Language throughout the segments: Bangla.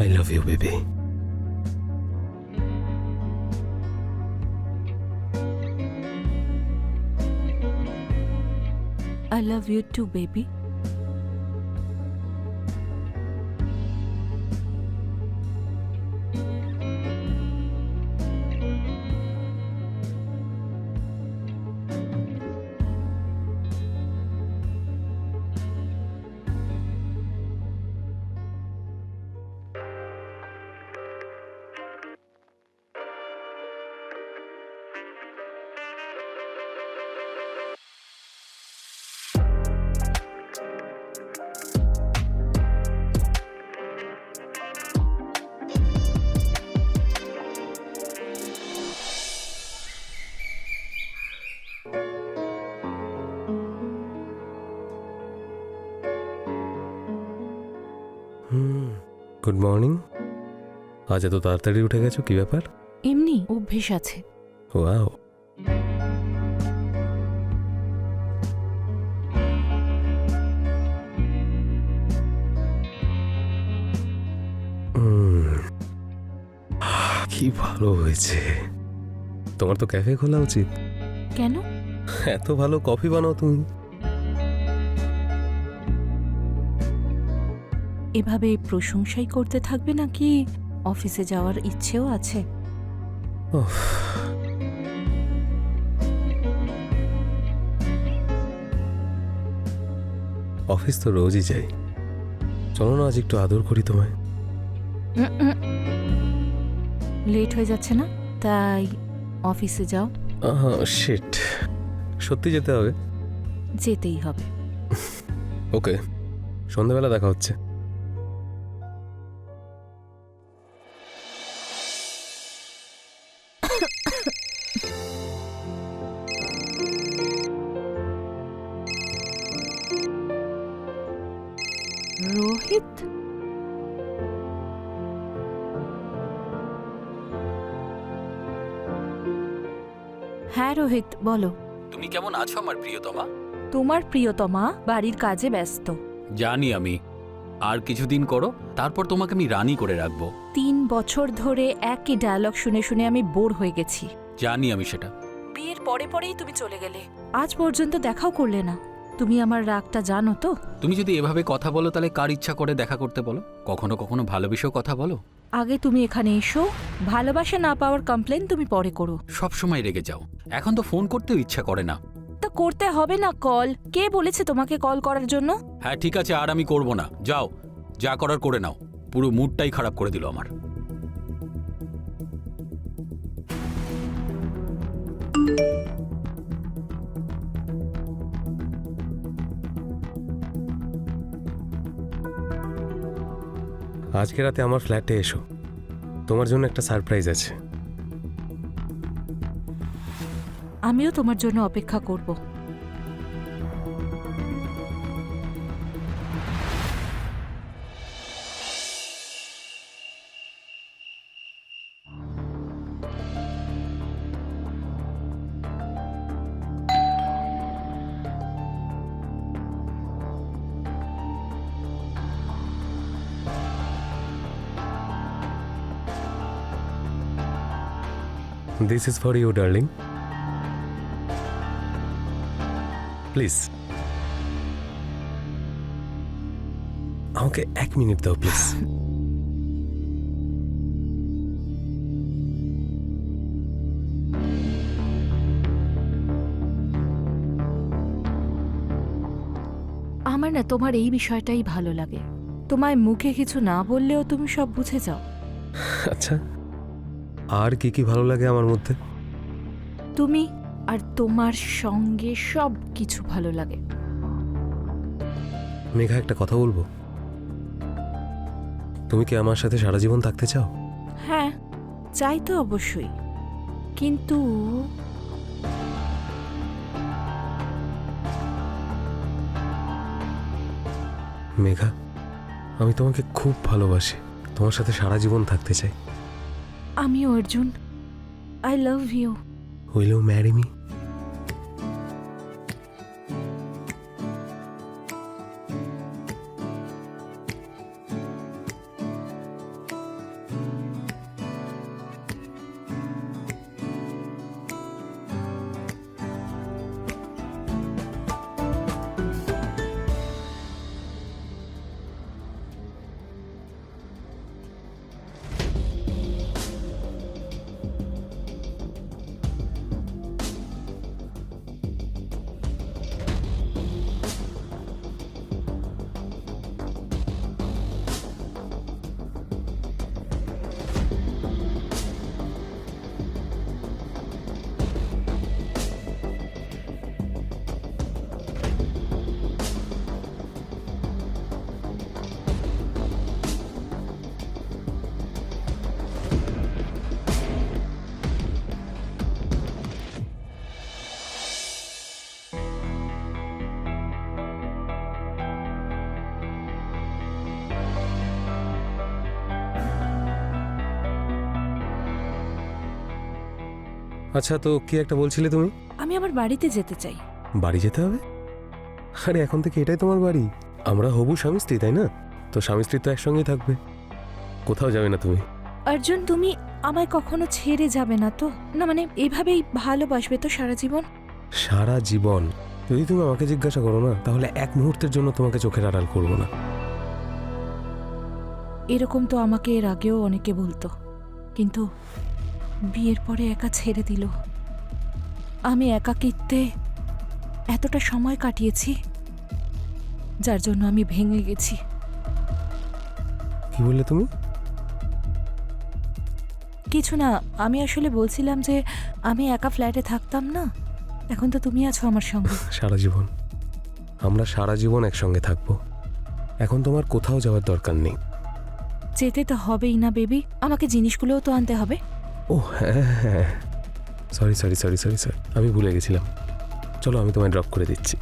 I love you, baby. I love you too, baby. Good morning. আজ এত তাড়াতাড়ি উঠে গেছো, কি ব্যাপার? এমনি অভ্যেস আছে। ওয়াও, কি ভালো হয়েছে। তোমার তো ক্যাফে খোলা উচিত। কেন? এত ভালো কফি বানাও তুমি। এভাবে প্রশংসাই করতে থাকবে নাকি অফিসে যাওয়ার ইচ্ছেও আছে? ওহ, অফিস তো রোজই যাই, চলো না আজ একটু আদর করি তোমায়। লেট হয়ে যাচ্ছে না, তাই অফিসে যাও। শিট, সত্যি যেতে হবে? যেতেই হবে। ওকে, সন্ধ্যাবেলা দেখা হচ্ছে। রোহিত, হ্যাঁ রোহিত বলো। তুমি কেমন আছো আমার প্রিয়তমা? তোমার প্রিয়তমা বাড়ির কাজে ব্যস্ত। জানি আমি, আর কিছুদিন করো, তারপর তোমাকে আমি রানী করে রাখবো। 3 বছর ধরে একই ডায়লগ শুনে শুনে আমি বোর হয়ে গেছি। জানি আমি সেটা। বিয়ের পরে পরেই তুমি চলে গেলে, আজ পর্যন্ত দেখাও করলে না। তুমি আমার রাগটা জানো তো। তুমি যদি এভাবে কথা বলো তাহলে কার ইচ্ছা করে দেখা করতে বলো? কখনো কখনো ভালোবেসেও কথা বলো। আগে তুমি এখানে এসো, ভালোবাসা না পাওয়ার কমপ্লেন তুমি পরে করো। সব সময় রেগে যাও, এখন তো ফোন করতেও ইচ্ছা করে না। তা করতে হবে না কল? কে বলেছে তোমাকে কল করার জন্য? হ্যাঁ ঠিক আছে, আর আমি করব না, যাও, যা করার করে নাও। পুরো মুডটাই খারাপ করে দিল আমার। আজকে রাতে আমার ফ্ল্যাটে এসো, তোমার জন্য একটা সারপ্রাইজ আছে। আমিও তোমার জন্য অপেক্ষা করব। This is for you darling. Please আমাকে 1 মিনিট দাও প্লিজ। আমার না তোমার এই বিষয়টাই ভালো লাগে। তোমায় মুখে কিছু না বললেও তুমি সব বুঝে যাও। আচ্ছা, আর কি কি ভালো লাগে আমার মধ্যে? তুমি আর তোমার সঙ্গে সব কিছু ভালো লাগে। মেঘা, একটা কথা বলবো? তুমি কি আমার সাথে সারা জীবন থাকতে চাও? হ্যাঁ, চাই তো অবশ্যই, কিন্তু মেঘা, আমি তোমাকে খুব ভালোবাসি, তোমার সাথে সারা জীবন থাকতে চাই। আমিও Arjun, I love you. Will you marry me? আচ্ছা, তো কি একটা বলছিলে তুমি? আমি আমার বাড়িতে যেতে চাই। বাড়ি যেতে হবে? আরে এখন থেকে এটাই তোমার বাড়ি। আমরা হবু স্বামী স্ত্রী, তাই না? তো স্বামী স্ত্রী তো একসঙ্গেই থাকবে, কোথাও যাবে না তুমি। অর্জুন, তুমি আমায় কখনো ছেড়ে যাবে না তো? না মানে এইভাবেই ভালোবাসবে তো সারা জীবন? সারা জীবন যদি তুমি আমাকে জিজ্ঞাসা করো না, তাহলে এক মুহূর্তের জন্য তোমাকে চোখের আড়াল করবো না। এরকম তো আমাকে এর আগেও অনেকে বলতো, কিন্তু বিয়ের পরে একা ছেড়ে দিল। আমি একাকিত্বে এতটা সময় কাটিয়েছি যার জন্য আমি ভেঙে গেছি। কি বললে তুমি? কিছু না, আমি আসলে বলছিলাম যে আমি একা ফ্ল্যাটে থাকতাম না, এখন তো তুমি আছো আমার সঙ্গে। সারা জীবন আমরা সারা জীবন একসঙ্গে থাকবো। এখন তোমার কোথাও যাওয়ার দরকার নেই। যেতে তো হবেই না বেবি, আমাকে জিনিসগুলোও তো আনতে হবে। ও হ্যাঁ হ্যাঁ, sorry sorry sorry sorry sorry, আমি ভুলে গেছিলাম। চলো আমি তোমায় ড্রপ করে দিচ্ছি।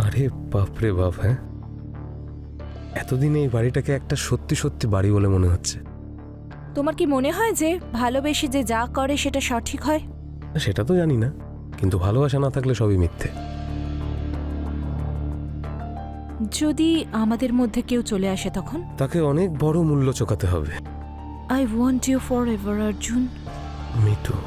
আরে বাপরে বাপ, হ্যাঁ এতদিনে এই বাড়িটাকে একটা সত্যি সত্যি বাড়ি বলে মনে হচ্ছে। তোমার কি মনে হয় যে ভালোবেসে যে যা করে সেটা সঠিক হয়? সেটা তো জানি না, কিন্তু ভালোবাসা না থাকলে সবই মিথ্যে। যদি আমাদের মধ্যে কেউ চলে আসে তখন? তাকে অনেক বড় মূল্য চোকাতে হবে। I want you forever Arjun. Mitu,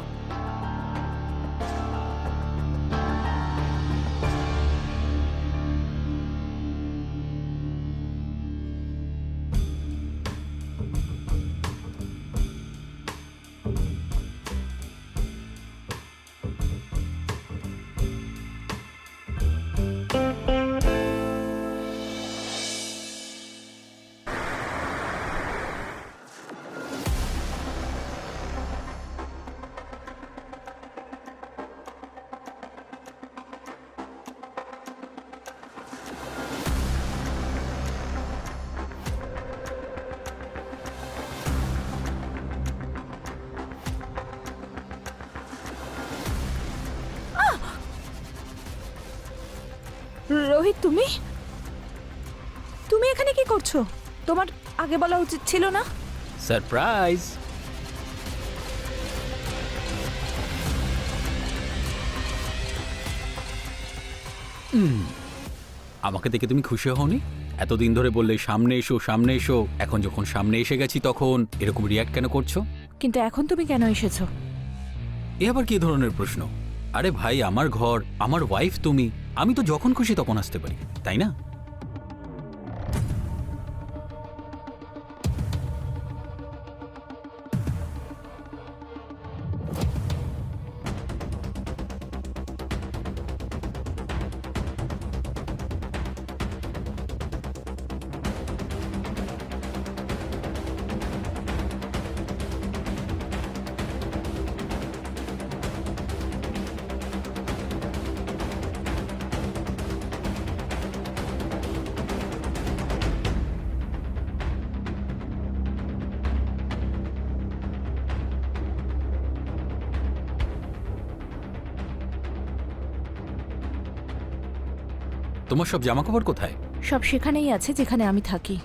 Rohit, তুমি তুমি এখানে কি করছো? তোমার আগে বলা উচিত ছিল না? সারপ্রাইজ। আমাকে দেখে তুমি খুশি হওনি? এতদিন ধরে বললে সামনে এসো সামনে এসো, এখন যখন সামনে এসে গেছি তখন এরকম রিয়াক্ট কেন করছো? কিন্তু এখন তুমি কেন এসেছো? এ আবার কি ধরনের প্রশ্ন? আরে ভাই, আমার ঘর, আমার ওয়াইফ তুমি, আমি তো যখন খুশি তখন আসতে পারি, তাই না? তোমার সব জামাকাপড় কোথায়? সব সেখানেই আছে যেখানে আমি থাকি।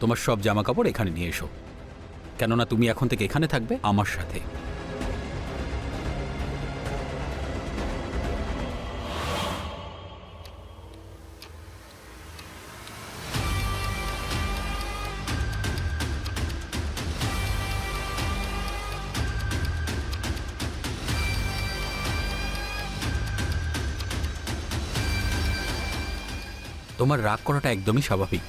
তোমার সব জামা কাপড় এখানে নিয়ে এসো, কেননা তুমি এখন থেকে এখানে থাকবে আমার সাথে। তোমার রাগ করাটা একদমই স্বাভাবিক।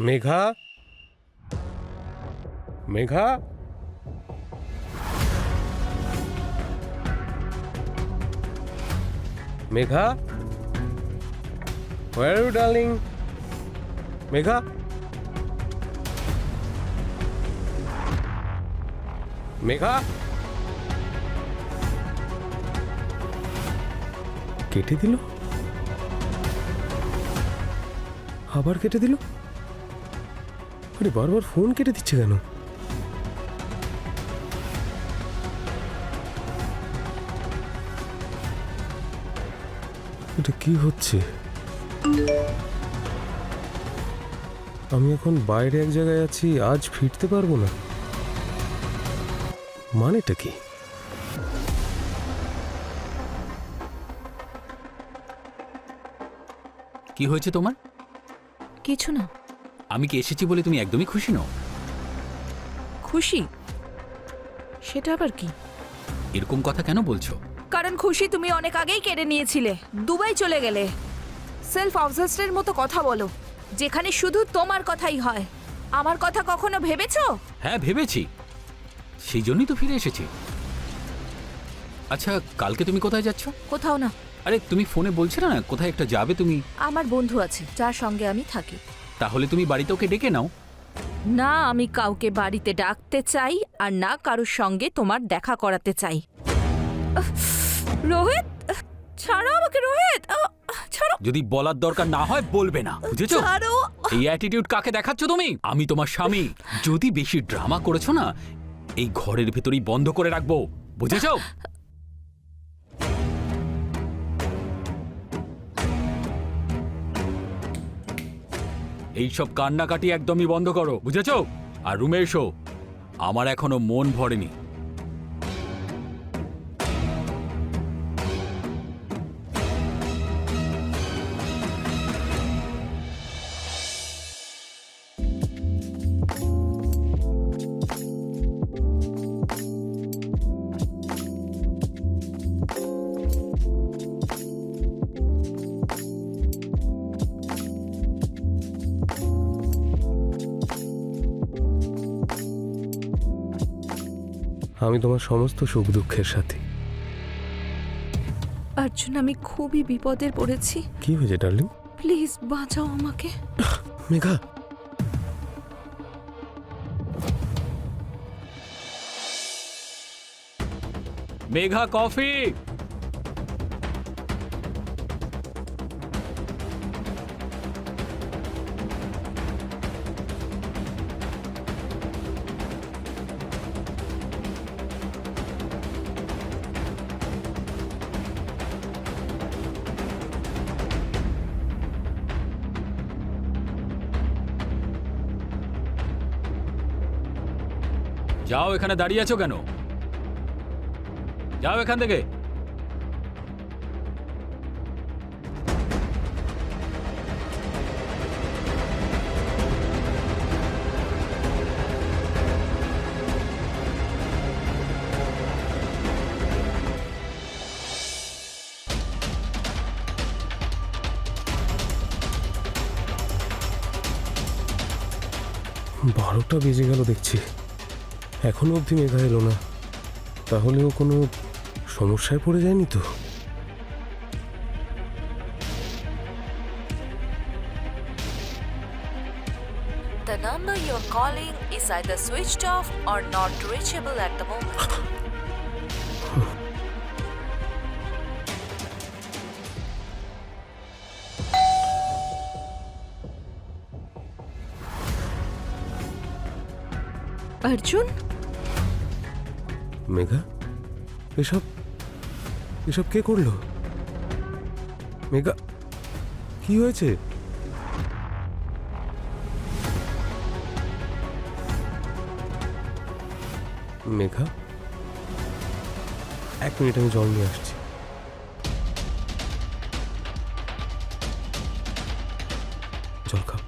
Megha, Megha, Megha, where are you, darling? Megha, Megha, কেটে দিল, আবার কেটে দিল। আরে বারবার ফোন কেটে দিচ্ছে কেন? এটা কি হচ্ছে? আমি এখন বাইরে এক জায়গায় আছি, আজ ফিরতে পারবো না। মানেটা কি? কি হয়েছে তোমার? কিছু না। আমি কি এসেছি বলে তুমি একদমই খুশি নও? খুশি? সেটা আবার কি? এরকম কথা কেন বলছো? কারণ খুশি তুমি অনেক আগেই কেড়ে নিয়েছিলে, দুবাই চলে গেলে। সেলফ অবসেসডের মতো কথা বলো, যেখানে শুধু তোমার কথাই হয়। আমার কথা কখনো ভেবেছো? হ্যাঁ ভেবেছি, সেই জন্যই তো ফিরে এসেছি। আচ্ছা কালকে তুমি কোথায় যাচ্ছ? কোথাও না। আরে তুমি ফোনে বলছিলে না কোথায় একটা যাবে তুমি? আমার বন্ধু আছে যার সঙ্গে আমি থাকি। তাহলে তুমি বাড়িতে ওকে ডেকে নাও। না, আমি কাউকে বাড়িতে ডাকতে চাই আর না কারোর সঙ্গে তোমার দেখা করাতে চাই। রোহিত, ছাড়ো আমাকে। রোহিত, ছাড়ো। যদি বলার দরকার না হয় বলবে না, বুঝেছো? ছাড়ো। এই অ্যাটিটিউড কাকে দেখাচ্ছ তুমি? আমি তোমার স্বামী, যদি বেশি ড্রামা করেছো না এই ঘরের ভেতরেই বন্ধ করে রাখবো, বুঝেছো? এইসব কান্নাকাটি একদমই বন্ধ করো, বুঝেছো? আর রুমে এসো, আমার এখনো মন ভরেনি। আমি তোমার সমস্ত সুখ দুঃখের সাথী। অর্জুন, আমি খুবই বিপদে পড়েছি। কি হয়েছে ডার্লিং? প্লিজ বাঁচাও আমাকে। মেঘা, মেঘা কফি। যাও, এখানে দাঁড়িয়ে আছো কেন? যাও এখান থেকে। বারোটা বেজে গেল দেখছি, এখনো অবধি মেঘা এলো না। তাহলেও কোনো সমস্যায় পড়ে যায়নি তো? The number you're calling is either switched off or not reachable at the moment. Arjun, Megha, এসব এসব কে করলো? মেঘা, কি হয়েছে? মেঘা, 1 মিনিট, আমি জল নিয়ে আসছি। জল খাও।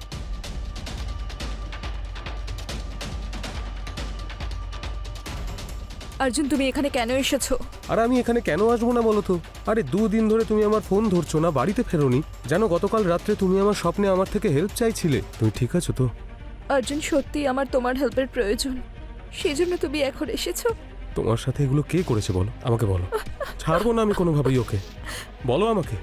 অর্জুন, তুমি এখানে কেন এসেছো? আর আমি এখানে কেন আসবো না বলো তো? আরে 2 দিন ধরে তুমি আমার ফোন ধরছো না, বাড়িতে ফেরোনি। জানো, গতকাল রাত্রে তুমি আমার স্বপ্নে আমার থেকে হেল্প চাইছিলে। তুমি ঠিক আছো তো? অর্জুন, সত্যি আমার তোমার হেল্পের প্রয়োজন, সেজন্য তুমি এখন এসেছো। তোমার সাথে এগুলো কে করেছে বলো, আমাকে বলো। ছাড়বো না আমি কোনোভাবেই ওকে, বলো আমাকে।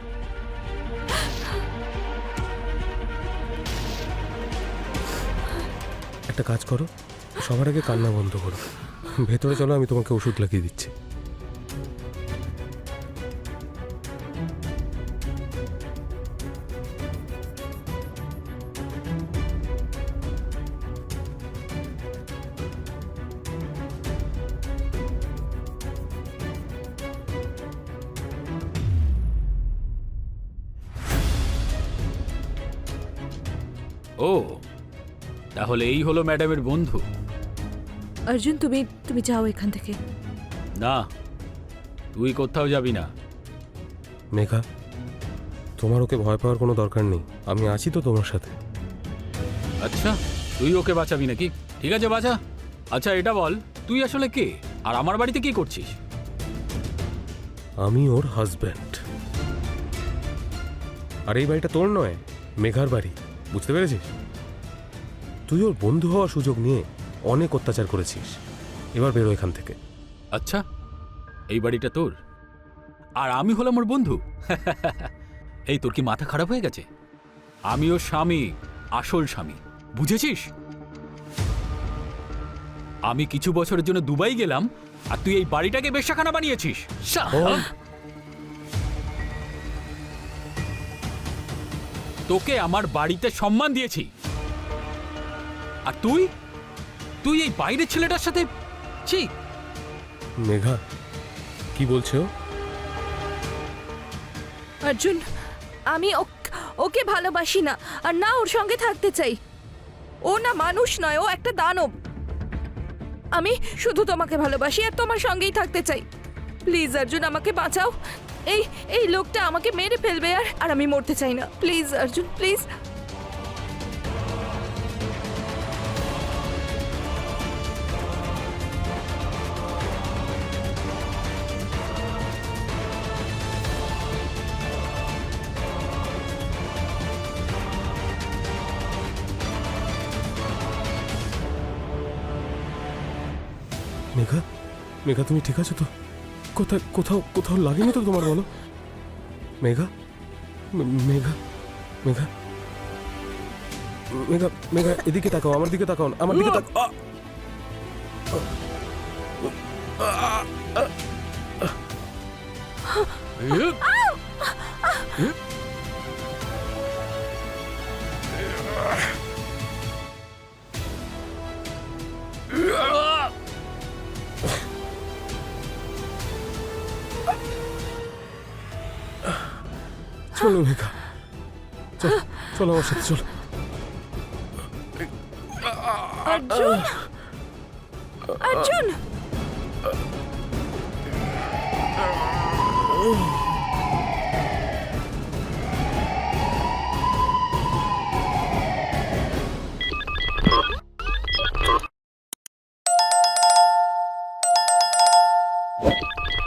একটা কাজ করো, সবার আগে কান্না বন্ধ করো, ভেতরে চলো, আমি তোমাকে ওষুধ লাগিয়ে দিচ্ছি। ও, তাহলে এই হলো ম্যাডামের বন্ধু। অর্জুন, তুমি তুমি যাও এখান থেকে। না, তুই কোথাও যাবি না। মেঘা, তোমার ওকে ভয় পাওয়ার কোনো দরকার নেই, আমি আছি তো তোমার সাথে। আচ্ছা, তুই ওকে বাঁচাবি নাকি? ঠিক আছে, বাঁচা। আচ্ছা, এটা বল, তুই আসলে কে, আর আমার বাড়িতে কি করছিস? আমি ওর হাজব্যান্ড। আর এই বাড়িটা তোর নয়, মেঘার বাড়ি, বুঝতে পেরেছিস? তুই ওর বন্ধু হওয়ার সুযোগ নিয়ে অনেক অত্যাচার করেছিস, এবার বেরো এখান থেকে। আচ্ছা, এই বাড়িটা তোর, আর আমি হলাম ওর বন্ধু? এই, তোর কি মাথা খারাপ হয়ে গেছে? আমি ওর স্বামী, আসল স্বামী, বুঝেছিস? আমি কিছু বছরের জন্য দুবাই গেলাম, আর তুই এই বাড়িটাকে বেশ্যাখানা বানিয়েছিস। তোকে আমার বাড়িতে সম্মান দিয়েছি, আর তুই তুই এই বাইরের ছেলেটার সাথে? ছি! মেঘা, কি বলছো? অর্জুন, আমি ওকে ভালোবাসি না, আর না ওর সঙ্গে থাকতে চাই। ও না মানুষ নয়, ও একটা দানব। আমি শুধু তোমাকে ভালোবাসি আর তোমার সঙ্গেই থাকতে চাই। প্লিজ অর্জুন, আমাকে বাঁচাও। এই লোকটা আমাকে মেরে ফেলবে, আর আমি মরতে চাই না। Please Arjun, please. মেঘা, মেঘা, তুমি ঠিক আছো তো? কোথায়, কোথাও কোথাও লাগেনি তো তোমার, বলো? মেঘা, মেঘা, মেঘা, মেঘা, মেঘা, এদিকে তাকাও, আমার দিকে তাকাও, আমার দিকে তাকাও। চলো মেঘা, চলো, চলো আমার সাথে, চলো। অর্জুন, অর্জুন